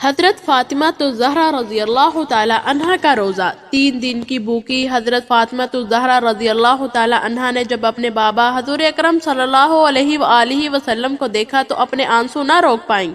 حضرت فاطمہ الزہرا رضی اللہ تعالی عنہا کا روزہ 3 دن کی بھوکی حضرت فاطمہ الزہرا رضی اللہ تعالی عنہا نے جب اپنے بابا حضور اکرم صلی اللہ علیہ وآلہ وسلم کو دیکھا تو اپنے آنسو نہ روک پائیں۔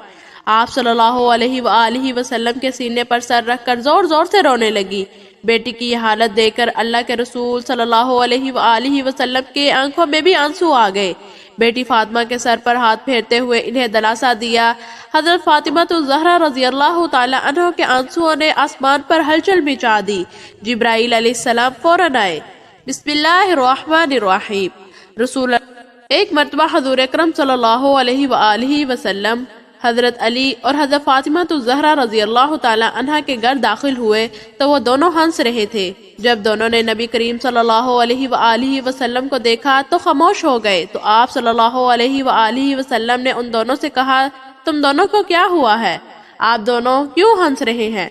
آپ صلی اللہ علیہ وآلہ وسلم کے سینے پر سر رکھ کر زور زور سے رونے لگی۔ بیٹی کی یہ حالت دیکھ کر اللہ کے رسول صلی اللہ علیہ وآلہ وسلم کے آنکھوں میں بھی آنسو آ گئے۔ بیٹی فاطمہ کے سر پر ہاتھ پھیرتے ہوئے انہیں دلاسا دیا۔ حضرت فاطمہ الزہرا رضی اللہ تعالی عنہ کے آنسوؤں نے آسمان پر ہلچل مچا دی۔ جبرائیل علیہ السلام فوراً آئے۔ بسم اللہ الرحمن الرحیم۔ ایک مرتبہ حضور اکرم صلی اللہ علیہ وآلہ وسلم حضرت علی اور حضرت فاطمہ الزہرا رضی اللہ تعالی عنہ کے گھر داخل ہوئے تو وہ دونوں ہنس رہے تھے۔ جب دونوں نے نبی کریم صلی اللہ علیہ وآلہ وسلم کو دیکھا تو خاموش ہو گئے، تو آپ صلی اللہ علیہ وآلہ وسلم نے ان دونوں سے کہا، تم دونوں کو کیا ہوا ہے؟ آپ دونوں کیوں ہنس رہے ہیں؟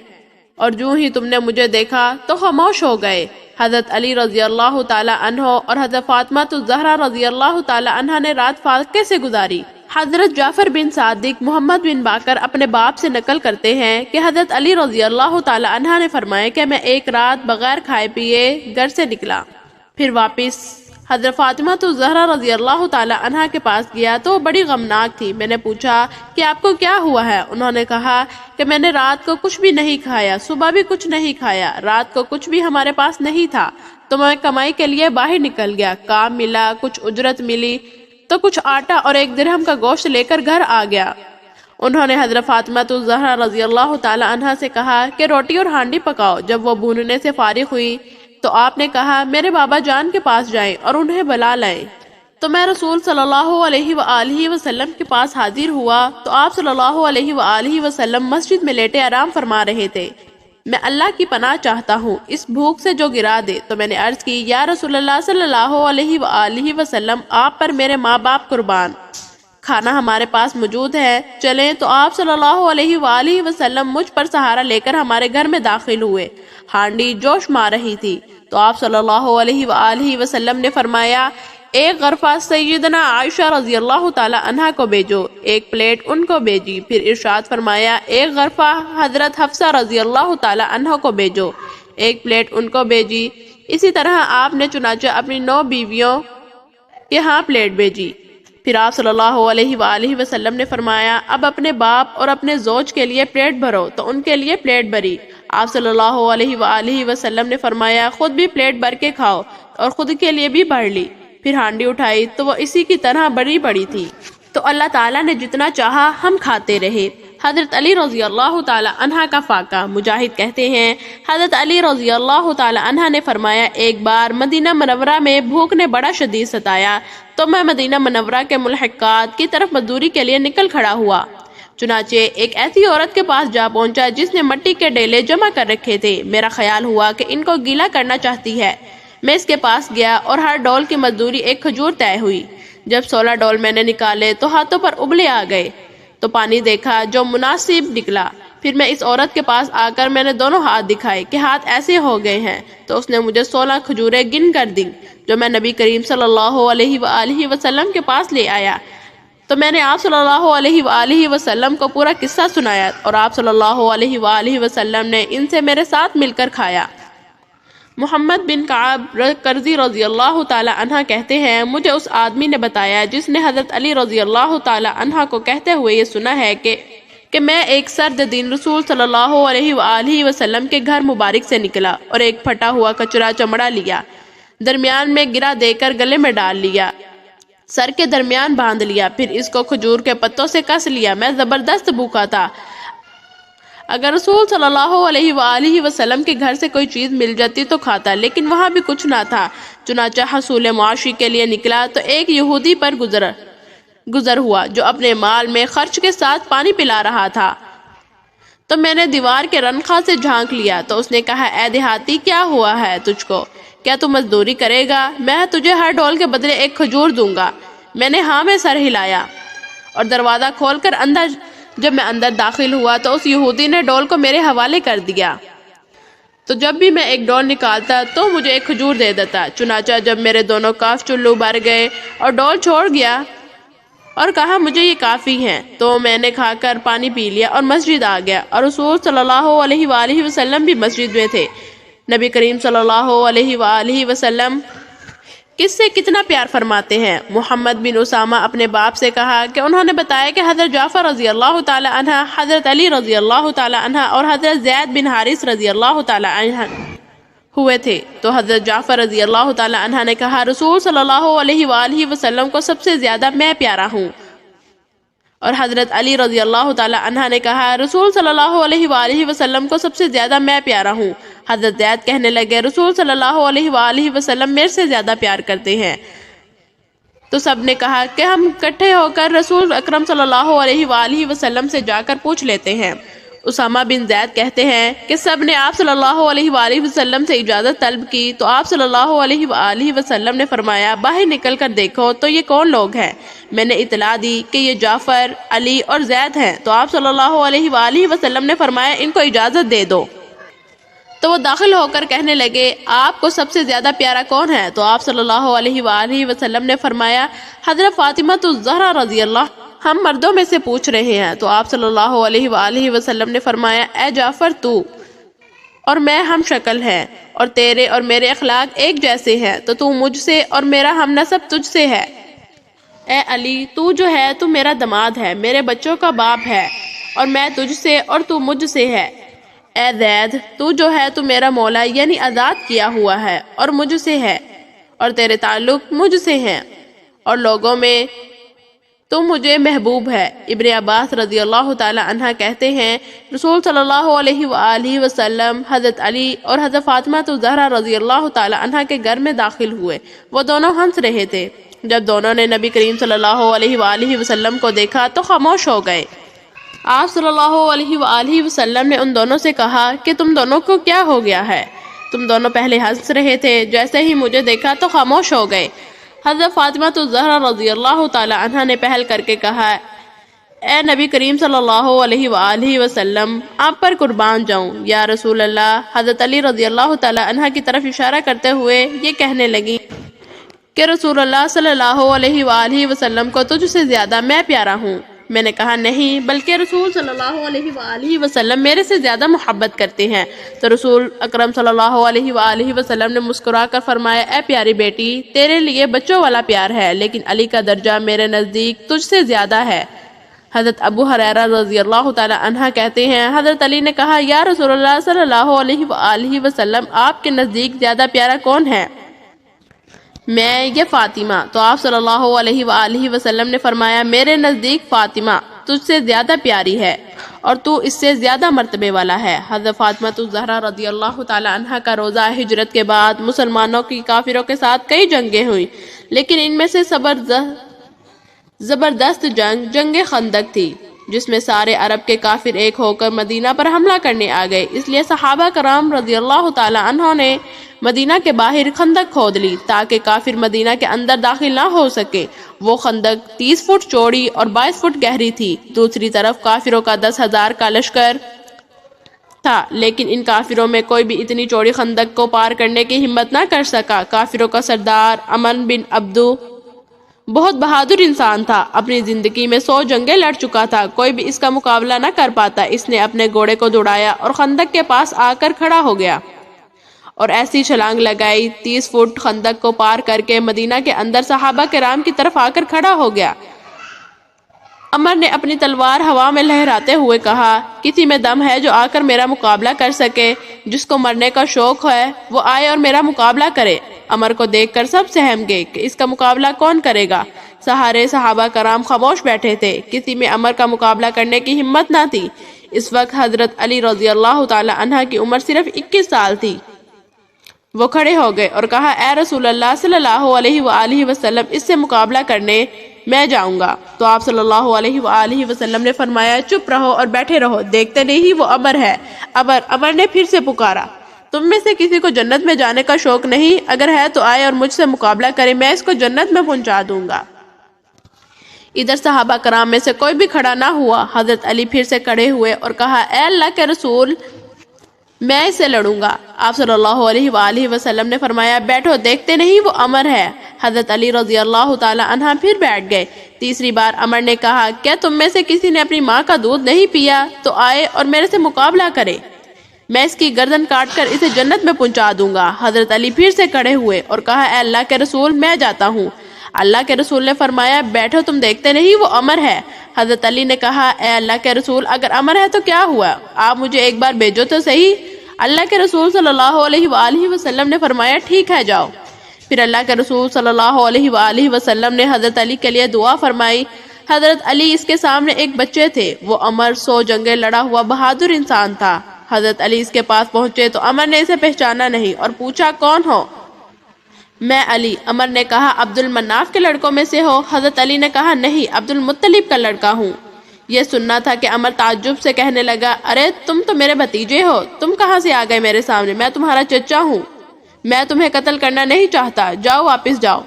اور جو ہی تم نے مجھے دیکھا تو خاموش ہو گئے۔ حضرت علی رضی اللہ تعالی عنہ اور حضرت فاطمہ الزہرا رضی اللہ تعالی عنہ نے رات فاقے سے گزاری۔ حضرت جعفر بن صادق محمد بن باقر اپنے باپ سے نقل کرتے ہیں کہ حضرت علی رضی اللہ تعالی عنہ نے فرمایا کہ میں ایک رات بغیر کھائے پیے گھر سے نکلا، پھر واپس حضرت فاطمہ الزہرا رضی اللہ تعالی عنہ کے پاس گیا تو وہ بڑی غمناک تھی۔ میں نے پوچھا کہ آپ کو کیا ہوا ہے؟ انہوں نے کہا کہ میں نے رات کو کچھ بھی نہیں کھایا، صبح بھی کچھ نہیں کھایا، رات کو کچھ بھی ہمارے پاس نہیں تھا، تو میں کمائی کے لیے باہر نکل گیا، کام ملا، کچھ اجرت ملی تو کچھ آٹا اور 1 درہم کا گوشت لے کر گھر آ گیا۔ انہوں نے حضرت فاطمہ الزہرا رضی اللہ تعالی عنہ سے کہا کہ روٹی اور ہانڈی پکاؤ۔ جب وہ بھوننے سے فارغ ہوئی تو آپ نے کہا میرے بابا جان کے پاس جائیں اور انہیں بلا لائیں۔ تو میں رسول صلی اللہ علیہ وآلہ وسلم کے پاس حاضر ہوا تو آپ صلی اللہ علیہ وآلہ وسلم مسجد میں لیٹے آرام فرما رہے تھے۔ میں اللہ کی پناہ چاہتا ہوں اس بھوک سے جو گرا دے۔ تو میں نے عرض کی یا رسول اللہ صلی اللہ علیہ وآلہ وسلم، آپ پر میرے ماں باپ قربان، کھانا ہمارے پاس موجود ہے، چلیں۔ تو آپ صلی اللہ علیہ وآلہ وسلم مجھ پر سہارا لے کر ہمارے گھر میں داخل ہوئے۔ ہانڈی جوش مار رہی تھی تو آپ صلی اللہ علیہ وآلہ وسلم نے فرمایا ایک غرفہ سیدنا عائشہ رضی اللہ تعالی عنہ کو بھیجو، 1 پلیٹ ان کو بھیجی۔ پھر ارشاد فرمایا ایک غرفہ حضرت حفصہ رضی اللہ تعالی عنہ کو بھیجو، 1 پلیٹ ان کو بھیجی۔ اسی طرح آپ نے چنانچہ اپنی 9 بیویوں کے ہاں پلیٹ بھیجی۔ پھر آپ صلی اللہ علیہ وآلہ وسلم نے فرمایا اب اپنے باپ اور اپنے زوج کے لیے پلیٹ بھرو، تو ان کے لیے پلیٹ بھری۔ آپ صلی اللہ علیہ وآلہ وسلم نے فرمایا خود بھی پلیٹ بھر کے کھاؤ، اور خود کے لیے بھی بھر لی۔ پھر ہانڈی اٹھائی تو وہ اسی کی طرح بڑی پڑی تھی، تو اللہ تعالیٰ نے جتنا چاہا ہم کھاتے رہے۔ حضرت علی رضی اللہ تعالی عنہ کا فاقہ۔ مجاہد کہتے ہیں حضرت علی رضی اللہ تعالی عنہ نے فرمایا ایک بار مدینہ منورہ میں بھوک نے بڑا شدید ستایا تو میں مدینہ منورہ کے ملحقات کی طرف مزدوری کے لیے نکل کھڑا ہوا۔ چنانچہ ایک ایسی عورت کے پاس جا پہنچا جس نے مٹی کے ڈیلے جمع کر رکھے تھے۔ میرا خیال ہوا کہ ان کو گیلا کرنا چاہتی ہے۔ میں اس کے پاس گیا اور ہر ڈول کی مزدوری 1 کھجور طے ہوئی۔ جب 16 ڈول میں نے نکالے تو ہاتھوں پر ابلے آ گئے، تو پانی دیکھا جو مناسب نکلا۔ پھر میں اس عورت کے پاس آ کر میں نے دونوں ہاتھ دکھائے کہ ہاتھ ایسے ہو گئے ہیں، تو اس نے مجھے 16 کھجوریں گن کر دیں جو میں نبی کریم صلی اللہ علیہ وآلہ وسلم کے پاس لے آیا۔ تو میں نے آپ صلی اللہ علیہ وآلہ وسلم کو پورا قصہ سنایا، اور آپ صلی اللہ علیہ وآلہ وسلم نے ان سے میرے ساتھ مل کر کھایا۔ محمد بن کعب کرزی رضی اللہ تعالی عنہ کہتے ہیں مجھے اس آدمی نے بتایا جس نے حضرت علی رضی اللہ تعالی عنہ کو کہتے ہوئے یہ سنا ہے کہ میں ایک سرد دن رسول صلی اللہ علیہ وآلہ وسلم کے گھر مبارک سے نکلا اور ایک پھٹا ہوا کچرا چمڑا لیا، درمیان میں گرا دے کر گلے میں ڈال لیا، سر کے درمیان باندھ لیا، پھر اس کو کھجور کے پتوں سے کس لیا۔ میں زبردست بھوکا تھا، اگر رسول صلی اللہ علیہ وآلہ وسلم کے گھر سے کوئی چیز مل جاتی تو کھاتا، لیکن وہاں بھی کچھ نہ تھا۔ چنانچہ حصول معاشی کے لیے نکلا تو ایک یہودی پر گزر ہوا جو اپنے مال میں خرچ کے ساتھ پانی پلا رہا تھا، تو میں نے دیوار کے رنخا سے جھانک لیا، تو اس نے کہا اے دیہاتی کیا ہوا ہے تجھ کو؟ کیا تو مزدوری کرے گا؟ میں تجھے ہر ڈول کے بدلے 1 کھجور دوں گا۔ میں نے ہاں میں سر ہلایا اور دروازہ کھول کر جب میں اندر داخل ہوا تو اس یہودی نے ڈول کو میرے حوالے کر دیا، تو جب بھی میں 1 ڈول نکالتا تو مجھے 1 کھجور دے دیتا۔ چنانچہ جب میرے دونوں کاف چلو بھر گئے اور ڈول چھوڑ گیا اور کہا مجھے یہ کافی ہیں۔ تو میں نے کھا کر پانی پی لیا اور مسجد آ گیا، اور رسول صلی اللہ علیہ وآلہ وسلم بھی مسجد میں تھے۔ نبی کریم صلی اللہ علیہ وآلہ وسلم کس سے کتنا پیار فرماتے ہیں۔ محمد بن اسامہ اپنے باپ سے کہا کہ انہوں نے بتایا کہ حضرت جعفر رضی اللہ تعالی عنہ، حضرت علی رضی اللہ تعالی عنہ اور حضرت زید بن حارث رضی اللہ تعالی عنہ ہوئے تھے۔ تو حضرت جعفر رضی اللہ تعالی عنہ نے کہا رسول صلی اللہ علیہ وآلہ وسلم کو سب سے زیادہ میں پیارا ہوں، اور حضرت علی رضی اللہ تعالی عنہ نے کہا رسول صلی اللہ علیہ وآلہ وسلم کو سب سے زیادہ میں پیارا ہوں۔ حضرت زید کہنے لگے رسول صلی اللہ علیہ وآلہ وسلم میرے سے زیادہ پیار کرتے ہیں۔ تو سب نے کہا کہ ہم اکٹھے ہو کر رسول اکرم صلی اللہ علیہ وآلہ وسلم سے جا کر پوچھ لیتے ہیں۔ اسامہ بن زید کہتے ہیں کہ سب نے آپ صلی اللہ علیہ وآلہ وسلم سے اجازت طلب کی، تو آپ صلی اللہ علیہ وآلہ وسلم نے فرمایا باہر نکل کر دیکھو تو یہ کون لوگ ہیں؟ میں نے اطلاع دی کہ یہ جعفر، علی اور زید ہیں۔ تو آپ صلی اللہ علیہ وآلہ وسلم نے فرمایا ان کو اجازت دے دو۔ تو وہ داخل ہو کر کہنے لگے آپ کو سب سے زیادہ پیارا کون ہے؟ تو آپ صلی اللہ علیہ وآلہ وسلم نے فرمایا حضرت فاطمہ الزہرا رضی اللہ، ہم مردوں میں سے پوچھ رہے ہیں۔ تو آپ صلی اللہ علیہ وآلہ وسلم نے فرمایا اے جعفر تو اور میں ہم شکل ہیں، اور تیرے اور میرے اخلاق ایک جیسے ہیں، تو مجھ سے اور میرا ہم نسب تجھ سے ہے۔ اے علی تو جو ہے تو میرا دماد ہے، میرے بچوں کا باپ ہے، اور میں تجھ سے اور تو مجھ سے ہے۔ اے زید تو جو ہے تو میرا مولا یعنی آزاد کیا ہوا ہے اور مجھ سے ہے، اور تیرے تعلق مجھ سے ہیں، اور لوگوں میں تو مجھے محبوب ہے۔ ابن عباس رضی اللہ تعالی عنہ کہتے ہیں رسول صلی اللہ علیہ وآلہ وسلم حضرت علی اور حضرت فاطمہ الزہرا رضی اللہ تعالی عنہ کے گھر میں داخل ہوئے۔ وہ دونوں ہنس رہے تھے۔ جب دونوں نے نبی کریم صلی اللہ علیہ وآلہ وسلم کو دیکھا تو خاموش ہو گئے۔ آپ صلی اللہ علیہ وآلہ وسلم نے ان دونوں سے کہا کہ تم دونوں کو کیا ہو گیا ہے؟ تم دونوں پہلے ہنس رہے تھے، جیسے ہی مجھے دیکھا تو خاموش ہو گئے۔ حضرت فاطمہ الزہرا رضی اللہ تعالی عنہ نے پہل کر کے کہا اے نبی کریم صلی اللہ علیہ وآلہ وسلم آپ پر قربان جاؤں یا رسول اللہ۔ حضرت علی رضی اللہ تعالی عنہ کی طرف اشارہ کرتے ہوئے یہ کہنے لگی کہ رسول اللہ صلی اللہ علیہ وآلہ وسلم کو تجھ سے زیادہ میں پیارا ہوں۔ میں نے کہا نہیں، بلکہ رسول صلی اللہ علیہ وآلہ وسلم میرے سے زیادہ محبت کرتے ہیں۔ تو رسول اکرم صلی اللہ علیہ وآلہ وسلم نے مسکرا کر فرمایا اے پیاری بیٹی تیرے لیے بچوں والا پیار ہے، لیکن علی کا درجہ میرے نزدیک تجھ سے زیادہ ہے۔ حضرت ابو ہریرہ رضی اللہ تعالی عنہ کہتے ہیں حضرت علی نے کہا یا رسول اللہ صلی اللہ علیہ وآلہ وسلم آپ کے نزدیک زیادہ پیارا کون ہے؟ میں یا فاطمہ؟ تو آپ صلی اللہ علیہ وآلہ وسلم نے فرمایا میرے نزدیک فاطمہ تجھ سے زیادہ پیاری ہے اور تو اس سے زیادہ مرتبے والا ہے۔ حضرت فاطمہ الزہرا رضی اللہ تعالی عنہ کا روزہ ہجرت کے بعد مسلمانوں کی کافروں کے ساتھ کئی جنگیں ہوئیں، لیکن ان میں سے زبردست جنگ خندق تھی، جس میں سارے عرب کے کافر ایک ہو کر مدینہ پر حملہ کرنے آ گئے۔ اس لیے صحابہ کرام رضی اللہ تعالی عنہ نے مدینہ کے باہر خندق کھود لی تاکہ کافر مدینہ کے اندر داخل نہ ہو سکے۔ وہ خندق 30 فٹ چوڑی اور 22 فٹ گہری تھی۔ دوسری طرف کافروں کا 10,000 کا لشکر تھا، لیکن ان کافروں میں کوئی بھی اتنی چوڑی خندق کو پار کرنے کی ہمت نہ کر سکا۔ کافروں کا سردار امن بن عبدو بہت بہادر انسان تھا، اپنی زندگی میں 100 جنگیں لڑ چکا تھا، کوئی بھی اس کا مقابلہ نہ کر پاتا۔ اس نے اپنے گھوڑے کو دوڑایا اور خندق کے پاس آ کر کھڑا ہو گیا اور ایسی چھلانگ لگائی 30 فٹ خندق کو پار کر کے مدینہ کے اندر صحابہ کرام کی طرف آ کر کھڑا ہو گیا۔ عمر نے اپنی تلوار ہوا میں لہراتے ہوئے کہا کسی میں دم ہے جو آ کر میرا مقابلہ کر سکے؟ جس کو مرنے کا شوق ہے وہ آئے اور میرا مقابلہ کرے۔ عمر کو دیکھ کر سب سہم گئے کہ اس کا مقابلہ کون کرے گا۔ سارے صحابہ کرام خاموش بیٹھے تھے، کسی میں عمر کا مقابلہ کرنے کی ہمت نہ تھی۔ اس وقت حضرت علی رضی اللہ تعالی عنہ کی عمر صرف 21 سال تھی۔ وہ کھڑے ہو گئے اور کہا اے رسول اللہ صلی اللہ علیہ وآلہ وسلم اس سے مقابلہ کرنے میں جاؤں گا۔ تو آپ صلی اللہ علیہ وآلہ وسلم نے فرمایا چپ رہو اور بیٹھے رہو، دیکھتے نہیں وہ عمر ہے۔ عمر نے پھر سے پکارا تم میں سے کسی کو جنت میں جانے کا شوق نہیں؟ اگر ہے تو آئے اور مجھ سے مقابلہ کرے، میں اس کو جنت میں پہنچا دوں گا۔ ادھر صحابہ کرام میں سے کوئی بھی کھڑا نہ ہوا۔ حضرت علی پھر سے کھڑے ہوئے اور کہا اے اللہ کے رسول میں اس سے لڑوں گا۔ آپ صلی اللہ علیہ وآلہ وسلم نے فرمایا بیٹھو، دیکھتے نہیں وہ عمر ہے۔ حضرت علی رضی اللہ تعالی عنہ پھر بیٹھ گئے۔ تیسری بار عمر نے کہا کیا تم میں سے کسی نے اپنی ماں کا دودھ نہیں پیا تو آئے اور میرے سے مقابلہ کرے، میں اس کی گردن کاٹ کر اسے جنت میں پہنچا دوں گا۔ حضرت علی پھر سے کھڑے ہوئے اور کہا اے اللہ کے رسول میں جاتا ہوں۔ اللہ کے رسول نے فرمایا بیٹھو، تم دیکھتے نہیں وہ عمر ہے۔ حضرت علی نے کہا اے اللہ کے رسول اگر عمر ہے تو کیا ہوا، آپ مجھے ایک بار بھیجو تو صحیح۔ اللہ کے رسول صلی اللہ علیہ وآلہ وسلم نے فرمایا ٹھیک ہے جاؤ۔ پھر اللہ کے رسول صلی اللہ علیہ وآلہ وسلم نے حضرت علی کے لیے دعا فرمائی۔ حضرت علی اس کے سامنے ایک بچے تھے، وہ عمر 100 جنگیں لڑا ہوا بہادر انسان تھا۔ حضرت علی اس کے پاس پہنچے تو عمر نے اسے پہچانا نہیں اور پوچھا کون ہو؟ میں علی۔ عمر نے کہا عبد المناف کے لڑکوں میں سے ہو؟ حضرت علی نے کہا نہیں، عبد المطلب کا لڑکا ہوں۔ یہ سننا تھا کہ عمر تعجب سے کہنے لگا ارے تم تو میرے بھتیجے ہو، تم کہاں سے آ گئے میرے سامنے؟ میں تمہارا چچا ہوں، میں تمہیں قتل کرنا نہیں چاہتا، جاؤ واپس جاؤ۔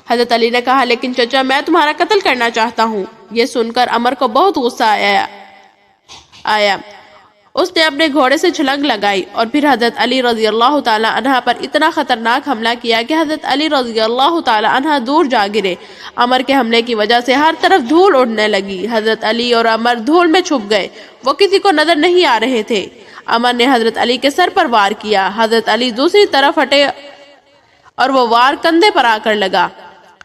حضرت علی نے کہا لیکن چچا میں تمہارا قتل کرنا چاہتا ہوں۔ یہ سن کر عمر کو بہت غصہ آیا۔ اس نے اپنے گھوڑے سے چھلانگ لگائی اور پھر حضرت علی رضی اللہ تعالی عنہ پر اتنا خطرناک حملہ کیا کہ حضرت علی رضی اللہ تعالی عنہ دور جا گرے۔ عمر کے حملے کی وجہ سے ہر طرف دھول اڑنے لگی۔ حضرت علی اور عمر دھول میں چھپ گئے، وہ کسی کو نظر نہیں آ رہے تھے۔ عمر نے حضرت علی کے سر پر وار کیا، حضرت علی دوسری طرف ہٹے اور وہ وار کندھے پر آ کر لگا۔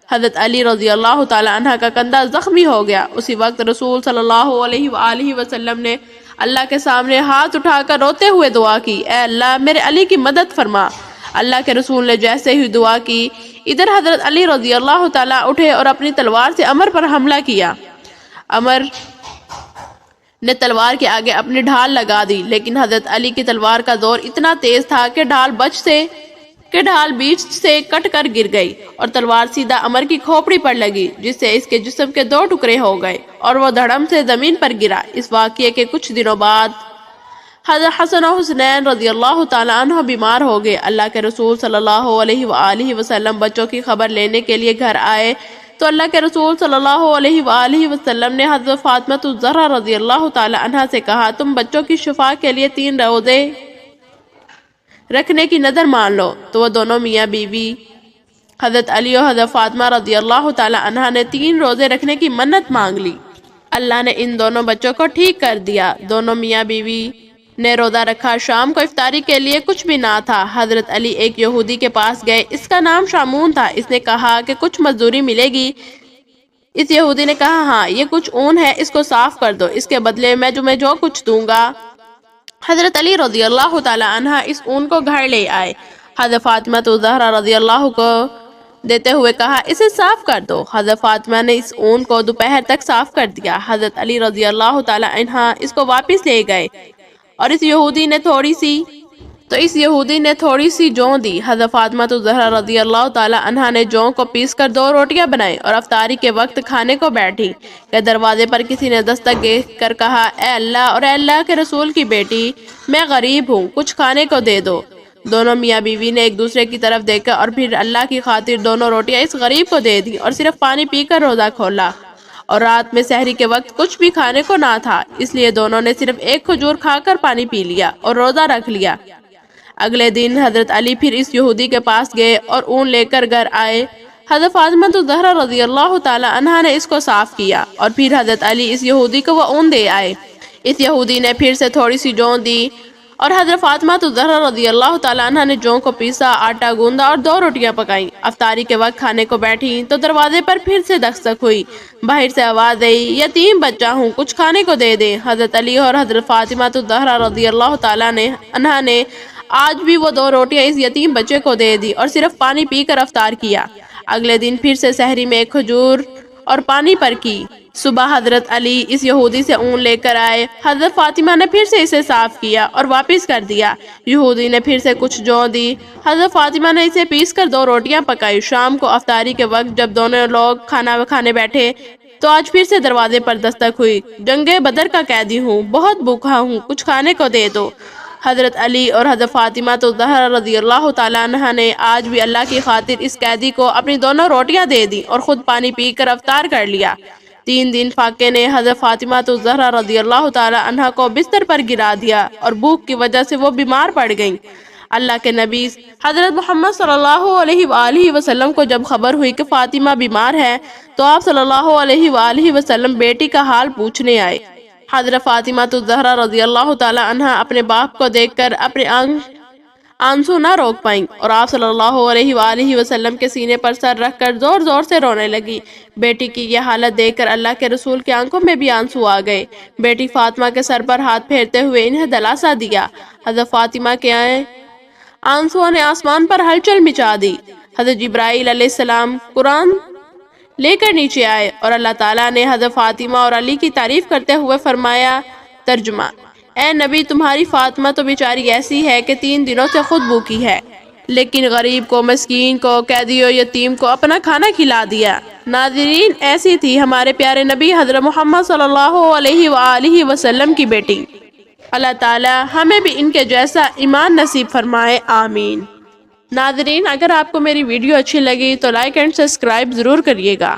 حضرت علی رضی اللہ تعالی عنہ کا کندھا زخمی ہو گیا۔ اسی وقت رسول صلی اللہ علیہ وآلہ وسلم نے اللہ کے سامنے ہاتھ اٹھا کر روتے ہوئے دعا کی اے اللہ میرے علی کی مدد فرما۔ اللہ کے رسول نے جیسے ہی دعا کی ادھر حضرت علی رضی اللہ تعالی اٹھے اور اپنی تلوار سے عمر پر حملہ کیا۔ عمر نے تلوار کے آگے اپنی ڈھال لگا دی، لیکن حضرت علی کی تلوار کا زور اتنا تیز تھا کہ ڈھال بیچ سے کٹ کر گر گئی اور تلوار سیدھا عمر کی کھوپڑی پر لگی، جس سے اس کے جسم کے 2 ٹکڑے ہو گئے اور وہ دھڑم سے زمین پر گرا۔ اس واقعے کے کچھ دنوں بعد حضرت حسن و حسنین رضی اللہ تعالیٰ عنہ بیمار ہو گئے۔ اللہ کے رسول صلی اللہ علیہ وآلہ وسلم بچوں کی خبر لینے کے لیے گھر آئے تو اللہ کے رسول صلی اللہ علیہ وآلہ وسلم نے حضرت فاطمہ الزہرا رضی اللہ تعالی عنہ سے کہا تم بچوں کی شفا کے لیے 3 روزے رکھنے کی نظر مان لو۔ تو وہ دونوں میاں بیوی حضرت علی اور حضرت فاطمہ رضی اللہ تعالی عنہ نے 3 روزے رکھنے کی منت مانگ لی۔ اللہ نے ان دونوں بچوں کو ٹھیک کر دیا۔ دونوں میاں بیوی نے روزہ رکھا۔ شام کو افطاری کے لیے کچھ بھی نہ تھا۔ حضرت علی ایک یہودی کے پاس گئے، اس کا نام شامون تھا۔ اس نے کہا کہ کچھ مزدوری ملے گی؟ اس یہودی نے کہا ہاں، یہ کچھ اون ہے، اس کو صاف کر دو، اس کے بدلے میں تمہیں جو کچھ دوں گا۔ حضرت علی رضی اللہ تعالی عنہ اس اون کو گھر لے آئے۔ حضرت فاطمہ الزہرا رضی اللہ کو دیتے ہوئے کہا اسے صاف کر دو۔ حضرت فاطمہ نے اس اون کو دوپہر تک صاف کر دیا۔ حضرت علی رضی اللہ تعالی عنہ اس کو واپس لے گئے اور اس یہودی نے تھوڑی سی جو دی۔ حضرت فاطمہ الزہرا رضی اللہ تعالی عنہ نے جو کو پیس کر 2 روٹیاں بنائی اور افطاری کے وقت کھانے کو بیٹھی کہ دروازے پر کسی نے دستک دے کر کہا اے اللہ اور اے اللہ کے رسول کی بیٹی، میں غریب ہوں، کچھ کھانے کو دے دو۔ دونوں میاں بیوی نے ایک دوسرے کی طرف دیکھا اور پھر اللہ کی خاطر دونوں روٹیاں اس غریب کو دے دی اور صرف پانی پی کر روزہ کھولا۔ اور رات میں سحری کے وقت کچھ بھی کھانے کو نہ تھا، اس لیے دونوں نے صرف 1 کھجور کھا کر پانی پی لیا اور روزہ رکھ لیا۔ اگلے دن حضرت علی پھر اس یہودی کے پاس گئے اور اون لے کر گھر آئے۔ حضرت فاطمہ الزہرا رضی اللہ تعالی عنہ نے اس کو صاف کیا اور پھر حضرت علی اس یہودی کو وہ اون دے آئے۔ اس یہودی نے پھر سے تھوڑی سی جو دی اور حضرت فاطمہ الزہرا رضی اللہ تعالی عنہ نے جو کو پیسا، آٹا گوندا اور 2 روٹیاں پکائیں۔ افطاری کے وقت کھانے کو بیٹھی تو دروازے پر پھر سے دستک ہوئی۔ باہر سے آواز آئی یتیم بچہ ہوں، کچھ کھانے کو دے دیں۔ حضرت علی اور حضرت فاطمہ الزہرا رضی اللہ تعالی عنہ نے آج بھی وہ 2 روٹیاں اس یتیم بچے کو دے دی اور صرف پانی پی کر افطار کیا۔ اگلے دن پھر سے سحری میں 1 کھجور اور پانی پر کی۔ صبح حضرت علی اس یہودی سے اون لے کر آئے۔ حضرت فاطمہ نے پھر سے اسے صاف کیا اور واپس کر دیا۔ یہودی نے پھر سے کچھ جو دی۔ حضرت فاطمہ نے اسے پیس کر 2 روٹیاں پکائی۔ شام کو افطاری کے وقت جب دونوں لوگ کھانا کھانے بیٹھے تو آج پھر سے دروازے پر دستک ہوئی۔ جنگ بدر کا قیدی ہوں، بہت بھوکا ہوں، کچھ کھانے کو دے دو۔ حضرت علی اور حضرت فاطمہ الزہرا رضی اللہ تعالی عنہ نے آج بھی اللہ کی خاطر اس قیدی کو اپنی 2 روٹیاں دے دی اور خود پانی پی کر افطار کر لیا۔ 3 دن فاقے نے حضرت فاطمہ الزہرا رضی اللہ تعالی عنہ کو بستر پر گرا دیا اور بھوک کی وجہ سے وہ بیمار پڑ گئیں۔ اللہ کے نبی حضرت محمد صلی اللہ علیہ وآلہ وسلم کو جب خبر ہوئی کہ فاطمہ بیمار ہے تو آپ صلی اللہ علیہ وآلہ وسلم بیٹی کا حال پوچھنے آئے۔ حضرت فاطمہ الزہرا رضی اللہ تعالی عنہا اپنے باپ کو دیکھ کر اپنے آنسو نہ روک پائیں اور آپ صلی اللہ علیہ وآلہ وسلم کے سینے پر سر رکھ کر زور زور سے رونے لگی۔ بیٹی کی یہ حالت دیکھ کر اللہ کے رسول کی آنکھوں میں بھی آنسو آ گئے۔ بیٹی فاطمہ کے سر پر ہاتھ پھیرتے ہوئے انہیں دلاسا دیا۔ حضرت فاطمہ کے آنسوؤں نے آسمان پر ہلچل مچا دی۔ حضرت جبرائیل علیہ السلام قرآن لے کر نیچے آئے اور اللہ تعالیٰ نے حضرت فاطمہ اور علی کی تعریف کرتے ہوئے فرمایا، ترجمہ: اے نبی، تمہاری فاطمہ تو بیچاری ایسی ہے کہ 3 دنوں سے خود بھوکی ہے، لیکن غریب کو، مسکین کو، قیدی و یتیم کو اپنا کھانا کھلا دیا۔ ناظرین، ایسی تھی ہمارے پیارے نبی حضرت محمد صلی اللہ علیہ وآلہ وسلم کی بیٹی۔ اللہ تعالیٰ ہمیں بھی ان کے جیسا ایمان نصیب فرمائے، آمین۔ ناظرین، اگر آپ کو میری ویڈیو اچھی لگی تو لائک اینڈ سبسکرائب ضرور کریے گا۔